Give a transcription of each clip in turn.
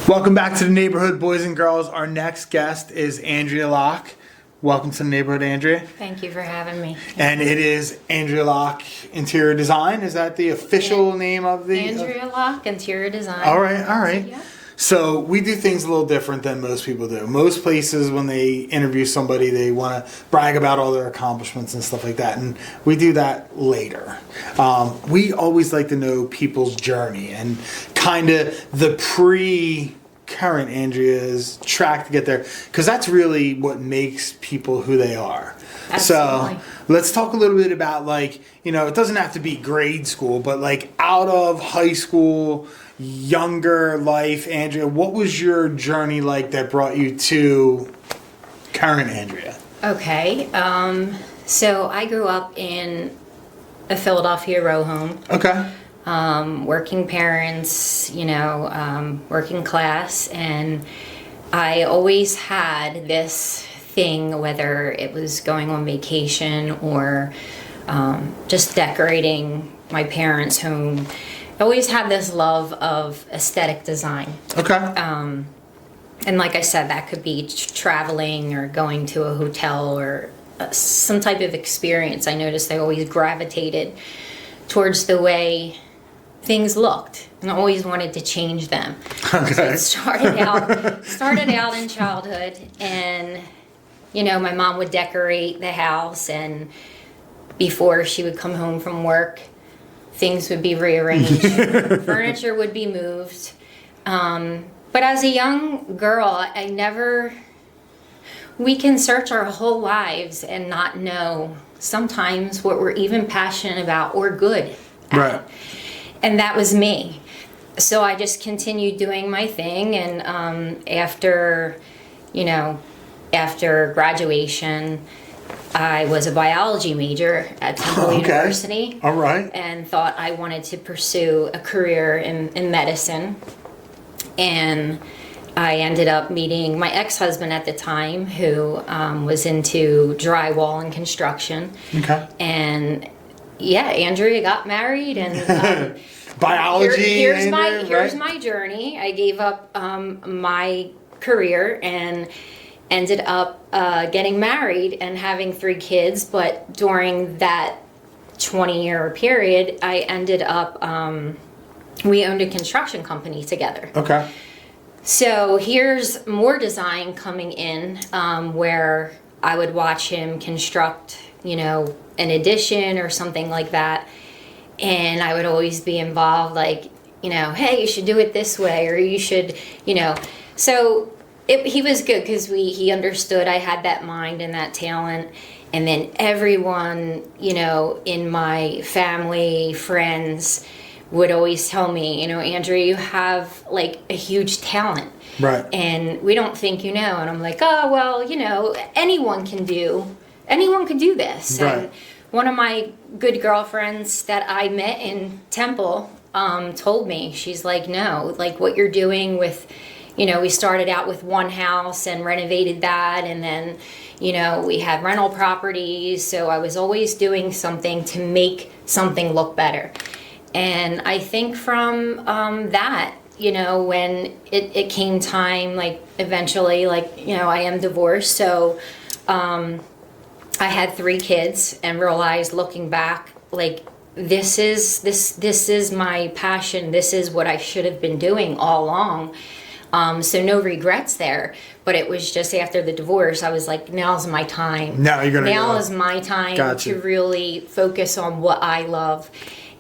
Welcome back to the neighborhood, boys and girls. Our next guest is Andre Locke. Welcome to the neighborhood, Andrea. Thank you for having me. And it is Andre Locke Interior Design. Is that the official name of the... Andre Locke Interior Design. All right. Yeah. So we do things a little different than most people do. Most places, when they interview somebody, they want to brag about all their accomplishments and stuff like that. And we do that later. We always like to know people's journey and kind of the current Andrea's track to get there. Because that's really what makes people who they are. Absolutely. So let's talk a little bit about, like, you know, it doesn't have to be grade school, but like out of high school, younger life, Andrea, what was your journey like that brought you to current Andrea? Okay. So I grew up in a Philadelphia row home. Okay. Working parents, working class, and I always had this thing, whether it was going on vacation or just decorating my parents' home. I always had this love of aesthetic design. Okay. And like I said, that could be traveling or going to a hotel or some type of experience. I noticed I always gravitated towards the way things looked and I always wanted to change them. Okay. So it started out in childhood, and my mom would decorate the house, and before she would come home from work, things would be rearranged, furniture would be moved. But as a young girl, we can search our whole lives and not know sometimes what we're even passionate about or good at. Right. And that was me. So I just continued doing my thing, and after graduation, I was a biology major at Temple University. All right. And thought I wanted to pursue a career in medicine. And I ended up meeting my ex-husband at the time, who was into drywall and construction. Okay. And yeah, Andrea got married, and biology. Here's right? my journey. I gave up my career and ended up getting married and having 3 kids. But during that 20-year period, I ended up, we owned a construction company together. Okay. So here's more design coming in, where I would watch him construct, an addition or something like that. And I would always be involved, like, hey, you should do it this way, or you should, So he was good because he understood I had that mind and that talent. And then everyone, in my family, friends, would always tell me, Andrea, you have like a huge talent. Right. And we don't think you know. And I'm like, oh, well, anyone can do this. Right. And one of my good girlfriends that I met in Temple told me, she's like, no, like what you're doing with, we started out with one house and renovated that. And then, we had rental properties. So I was always doing something to make something look better. And I think from that, when it came time, like eventually, I am divorced. So I had 3 kids and realized, looking back, like this is my passion. This is what I should have been doing all along. So no regrets there. But it was just after the divorce, I was like, now's my time. Now is my time to really focus on what I love.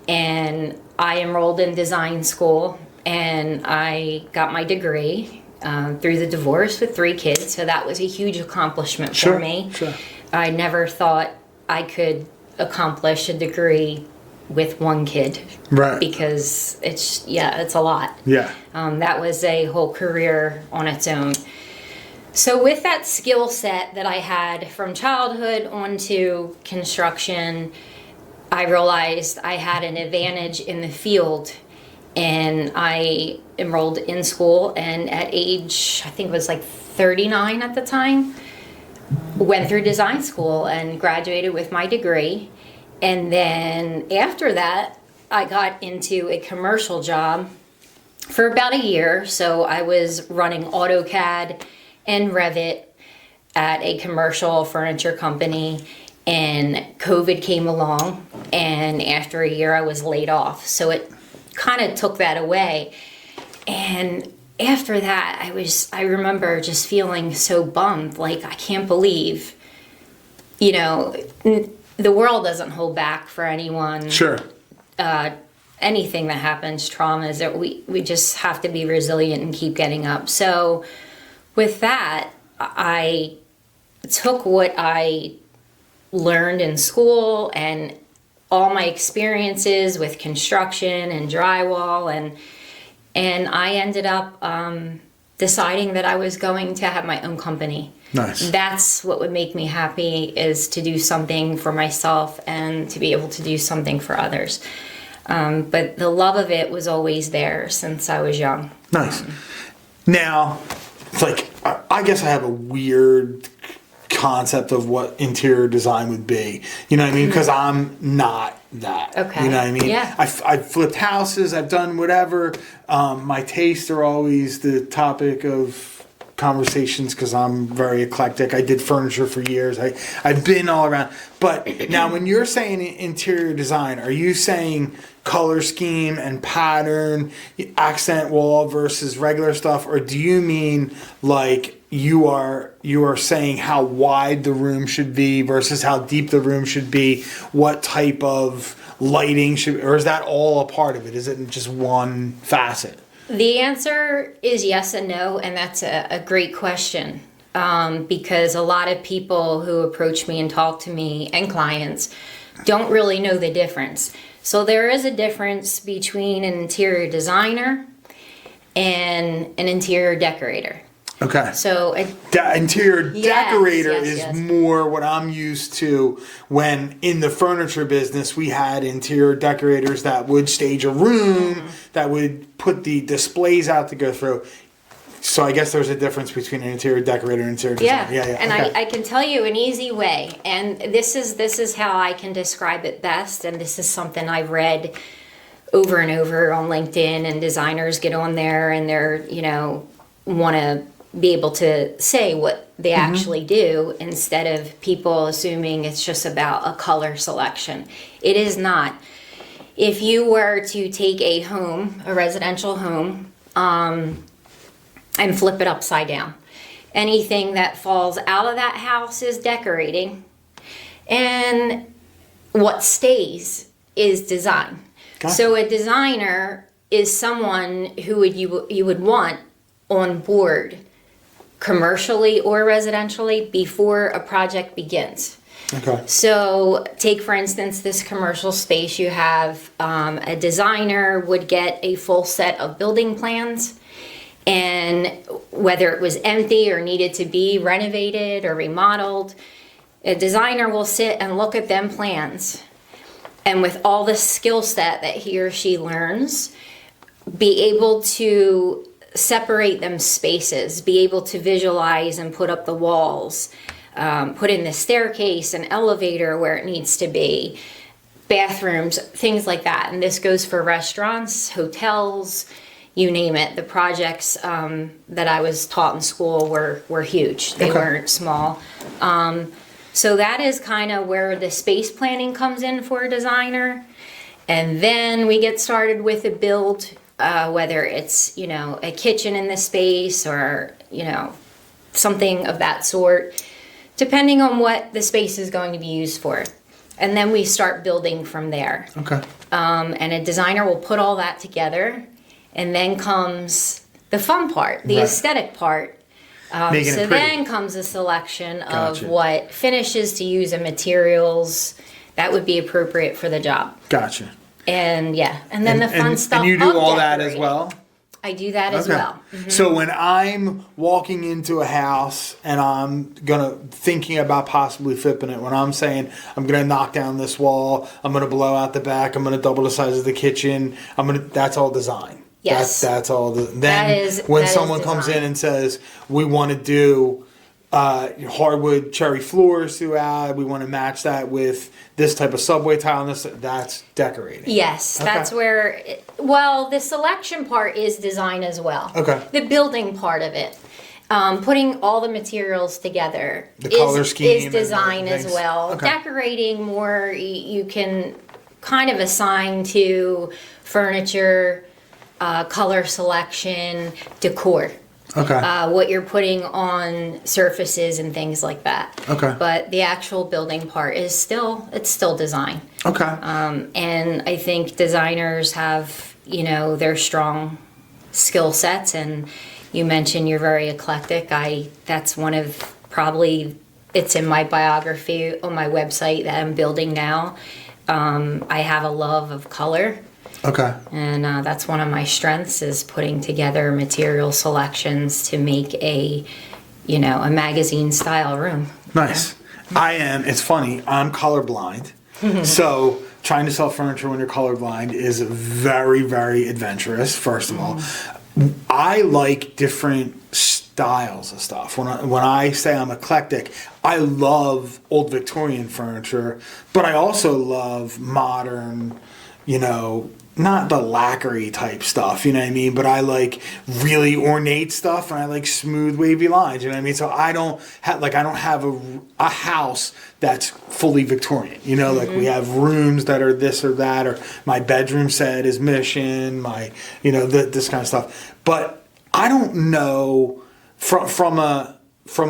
And I enrolled in design school, and I got my degree through the divorce with 3 kids. So that was a huge accomplishment for me. Sure. I never thought I could accomplish a degree with 1 kid. Right. Because it's a lot. Yeah. That was a whole career on its own. So with that skill set that I had from childhood onto construction, I realized I had an advantage in the field, and I enrolled in school, and at age, I think it was like 39 at the time, went through design school and graduated with my degree. And then after that, I got into a commercial job for about a year. So I was running AutoCAD and Revit at a commercial furniture company, and COVID came along, and after a year I was laid off. So it kind of took that away. And after that, I remember just feeling so bummed, like I can't believe, the world doesn't hold back for anyone. Sure. Anything that happens, traumas, that we just have to be resilient and keep getting up. So with that, I took what I learned in school and all my experiences with construction and drywall, and I ended up deciding that I was going to have my own company. Nice. That's what would make me happy, is to do something for myself and to be able to do something for others. But the love of it was always there since I was young. Nice. Now, it's like, I guess I have a weird concept of what interior design would be. You know what I mean? Because I'm not that. Okay. You know what I mean? Yeah. I've flipped houses. I've done whatever. My tastes are always the topic of conversations because I'm very eclectic. I did furniture for years. I've been all around. But now when you're saying interior design, are you saying color scheme and pattern, accent wall versus regular stuff? Or do you mean like you are saying how wide the room should be versus how deep the room should be, what type of lighting should, or is that all a part of it? Is it just one facet? The answer is yes and no, and that's a great question, because a lot of people who approach me and talk to me, and clients, don't really know the difference. So there is a difference between an interior designer and an interior decorator. Okay. So interior decorator yes. is more what I'm used to. When in the furniture business, we had interior decorators that would stage a room, that would put the displays out to go through. So I guess there's a difference between an interior decorator and interior designer. Yeah. And okay. I can tell you an easy way, and this is how I can describe it best, and this is something I've read over and over on LinkedIn, and designers get on there and they're, want to be able to say what they actually do, instead of people assuming it's just about a color selection. It is not. If you were to take a home, a residential home, and flip it upside down, anything that falls out of that house is decorating, and what stays is design. Gotcha. So a designer is someone who you would want on board, commercially or residentially, before a project begins. Okay. So take, for instance, this commercial space. You have a designer would get a full set of building plans, and whether it was empty or needed to be renovated or remodeled, a designer will sit and look at them plans, and with all the skill set that he or she learns, be able to separate them spaces, be able to visualize and put up the walls, put in the staircase and elevator where it needs to be, bathrooms, things like that. And this goes for restaurants, hotels, you name it. The projects that I was taught in school were huge. They weren't small. So that is kind of where the space planning comes in for a designer. And then we get started with a build, whether it's, a kitchen in the space or, something of that sort, depending on what the space is going to be used for. And then we start building from there. Okay. And a designer will put all that together, and then comes the fun part, the aesthetic part. Making so it pretty. then comes a selection Gotcha. of what finishes to use and materials that would be appropriate for the job. Gotcha. And then the fun stuff. And you do of all that as decorating. well? I do that as well. Mm-hmm. So when I'm walking into a house and I'm thinking about possibly flipping it, when I'm saying I'm gonna knock down this wall, I'm gonna blow out the back, I'm gonna double the size of the kitchen, that's all design. Yes. That's all. When that someone is comes design. in and says we want to do hardwood cherry floors throughout. We want to match that with this type of subway tile. And that's decorating. Yes, Okay. that's where. Well, the selection part is design as well. Okay. The building part of it, putting all the materials together, The color scheme is and design the as things. well. Okay. Decorating more, you can kind of assign to furniture, color selection, decor. Okay. What you're putting on surfaces and things like that. Okay. But the actual building part is still design. Okay. And I think designers have, their strong skill sets. And you mentioned you're very eclectic. That's one of probably, it's in my biography on my website that I'm building now. I have a love of color. Okay. And that's one of my strengths, is putting together material selections to make a magazine style room. Nice. It's funny, I'm colorblind. So trying to sell furniture when you're colorblind is very, very adventurous, first of all. I like different styles of stuff. When I say I'm eclectic, I love old Victorian furniture, but I also love modern, not the lacquery type stuff, you know what I mean? But I like really ornate stuff, and I like smooth, wavy lines, you know what I mean? So I don't have a house that's fully Victorian, like we have rooms that are this or that, or my bedroom set is Mission, this kind of stuff. But I don't know from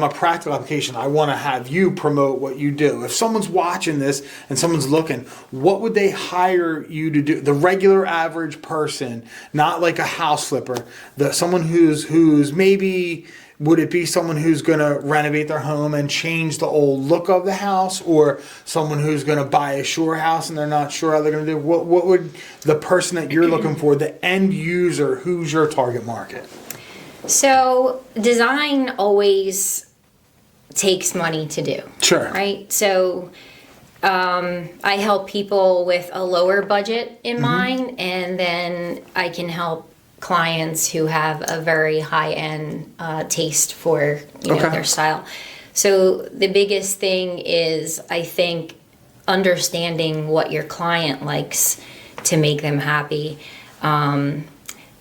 a practical application, I want to have you promote what you do. If someone's watching this and someone's looking, what would they hire you to do? The regular average person, not like a house flipper, someone who's maybe, would it be someone who's going to renovate their home and change the old look of the house, or someone who's going to buy a shore house and they're not sure how they're going to do? What would the person that you're looking for, the end user, who's your target market? So design always takes money to do. Sure. Right? So I help people with a lower budget in mind, and then I can help clients who have a very high-end taste for their style. So the biggest thing is, I think, understanding what your client likes to make them happy.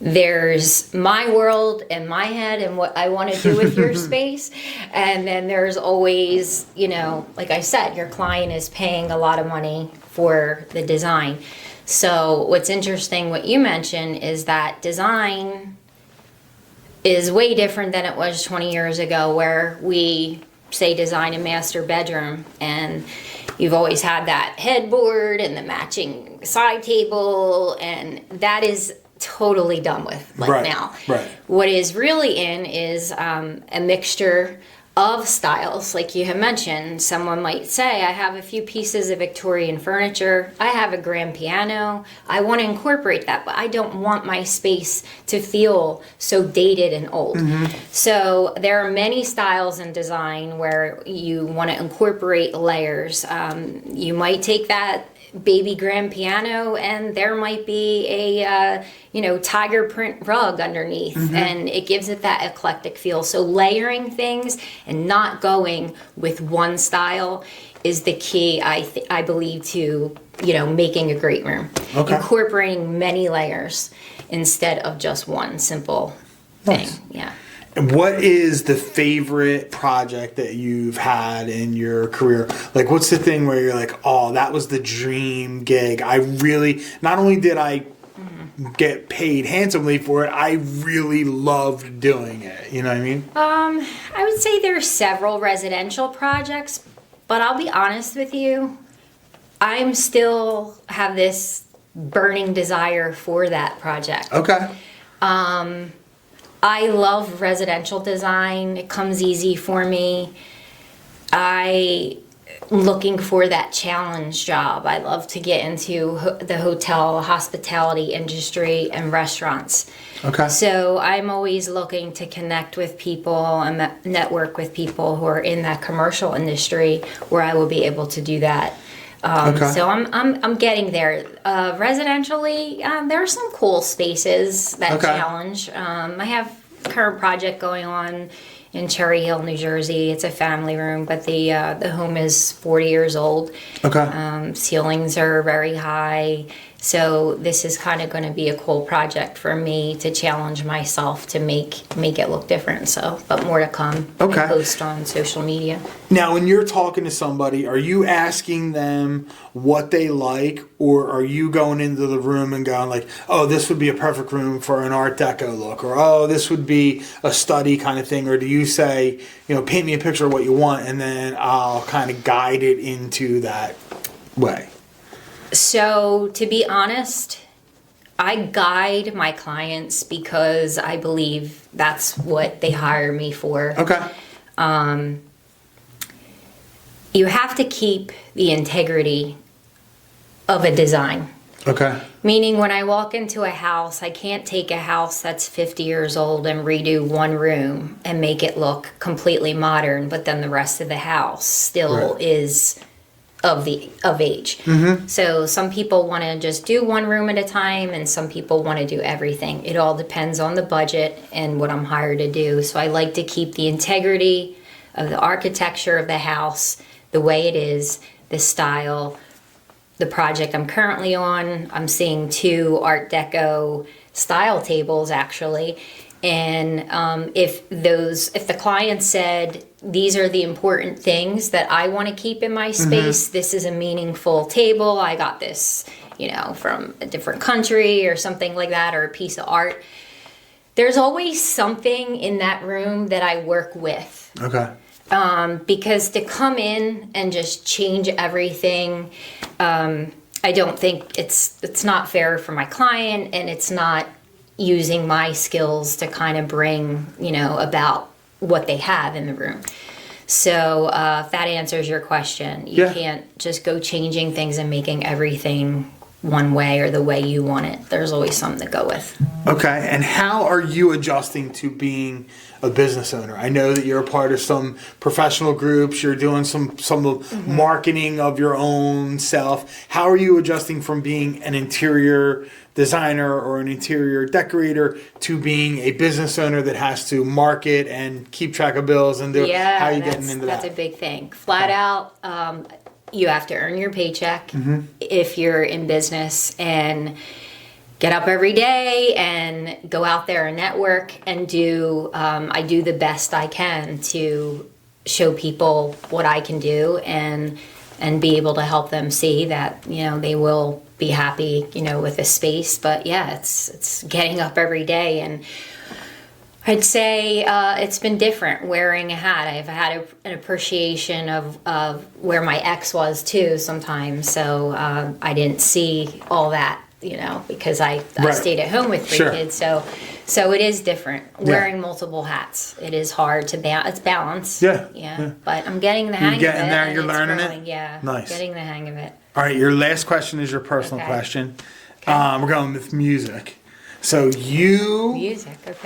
There's my world and my head and what I want to do with your space. And then there's always, like I said, your client is paying a lot of money for the design. So what's interesting, what you mentioned, is that design is way different than it was 20 years ago, where we say design a master bedroom, and you've always had that headboard and the matching side table, and that is totally done with now. Right. What is really in is a mixture of styles. Like you have mentioned, someone might say, I have a few pieces of Victorian furniture, I have a grand piano, I want to incorporate that, but I don't want my space to feel so dated and old. So there are many styles in design where you want to incorporate layers. You might take that baby grand piano and there might be a tiger print rug underneath, and it gives it that eclectic feel. So layering things and not going with one style is the key, I believe, to making a great room. Okay. Incorporating many layers instead of just one simple thing. Nice. Yeah. And what is the favorite project that you've had in your career? Like, what's the thing where you're like, oh, that was the dream gig? I really, not only did I get paid handsomely for it, I really loved doing it. You know what I mean? I would say there's several residential projects, but I'll be honest with you, I'm still have this burning desire for that project. Okay. I love residential design. It comes easy for me. I'm looking for that challenge job. I love to get into the hotel, hospitality industry, and restaurants. Okay. So I'm always looking to connect with people and network with people who are in that commercial industry where I will be able to do that. Okay. So I'm getting there. Residentially, there are some cool spaces that Okay. challenge. I have a current project going on in Cherry Hill, New Jersey. It's a family room, but the home is 40 years old. Okay. Ceilings are very high. So this is kind of going to be a cool project for me to challenge myself to make it look different. So, but more to come. Okay. I post on social media. Now, when you're talking to somebody, are you asking them what they like, or are you going into the room and going like, oh, this would be a perfect room for an Art Deco look, or oh, this would be a study kind of thing, or do you say, paint me a picture of what you want, and then I'll kind of guide it into that way? So, to be honest, I guide my clients because I believe that's what they hire me for. Okay. You have to keep the integrity of a design. Okay. Meaning when I walk into a house, I can't take a house that's 50 years old and redo one room and make it look completely modern, but then the rest of the house still is of age. Mm-hmm. So some people want to just do one room at a time, and some people want to do everything. It all depends on the budget and what I'm hired to do. So I like to keep the integrity of the architecture of the house the way it is, the style. The project I'm currently on, I'm seeing 2 Art Deco style tables actually. And if the client said, these are the important things that I want to keep in my space, this is a meaningful table, I got this, from a different country or something like that, or a piece of art, there's always something in that room that I work with. Okay. Because to come in and just change everything, I don't think it's not fair for my client, and it's not using my skills to kind of bring, about what they have in the room. So if that answers your question, you can't just go changing things and making everything one way or the way you want it. There's always something to go with. Okay, and how are you adjusting to being a business owner? I know that you're a part of some professional groups, you're doing some marketing of your own self. How are you adjusting from being an interior designer or an interior decorator to being a business owner that has to market and keep track of bills and do how are you getting into that? That's a big thing. Flat out, you have to earn your paycheck if you're in business, and get up every day and go out there and network and do, I do the best I can to show people what I can do and be able to help them see that, they will be happy, with a space. But yeah, it's getting up every day, and I'd say it's been different wearing a hat. I've had an appreciation of where my ex was too sometimes. So I didn't see all that, because I stayed at home with 3 kids. So it is different wearing multiple hats. It is hard to balance. It's balance. Yeah. But I'm getting the hang of it. You're getting there. You're learning it. Yeah. Nice. Getting the hang of it. All right. Your last question is your personal question. Okay. We're going with music. So you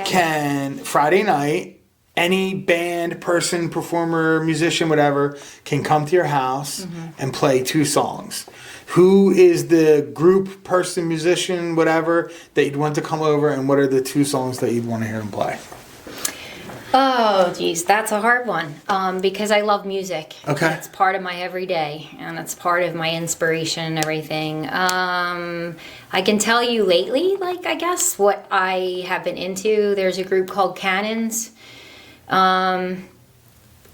can, Friday night, any band, person, performer, musician, whatever, can come to your house and play 2 songs. Who is the group, person, musician, whatever, that you'd want to come over, and what are the 2 songs that you'd want to hear them play? Oh, geez, that's a hard one, because I love music. Okay. It's part of my everyday, and it's part of my inspiration and everything. I can tell you lately, I guess, what I have been into. There's a group called Cannons.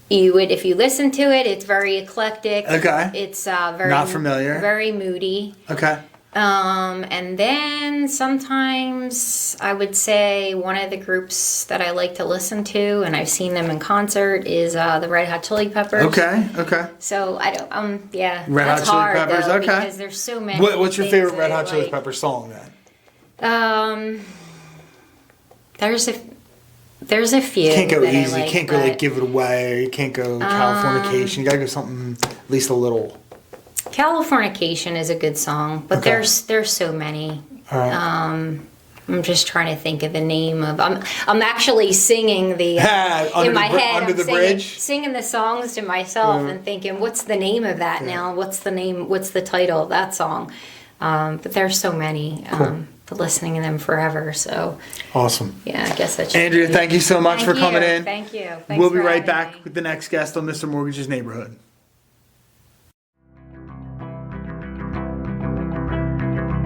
If you listen to it, it's very eclectic. Okay. It's very not familiar. Very moody. Okay. And then sometimes I would say one of the groups that I like to listen to, and I've seen them in concert, is the Red Hot Chili Peppers. Okay. So I don't, Red Hot Chili Peppers, though, because there's so many. What's your favorite Red Hot Chili Peppers song then? There's a few. You can't go easy. Like, you can't go Give It Away. Or you can't go Californication. You gotta go something at least a little. Californication is a good song, but there's so many. All right. I'm just trying to think of the name of. I'm actually singing the in my head. Under the Bridge. Singing the songs to myself and thinking, what's the name of that now? What's the name? What's the title of that song? But there's so many. Cool. listening to them forever. So Awesome. yeah, I guess that's Andrea, thank you so much for coming in. Thank you. Thanks We'll be for right having back me. with the next guest on Mr. Mortgage's Neighborhood.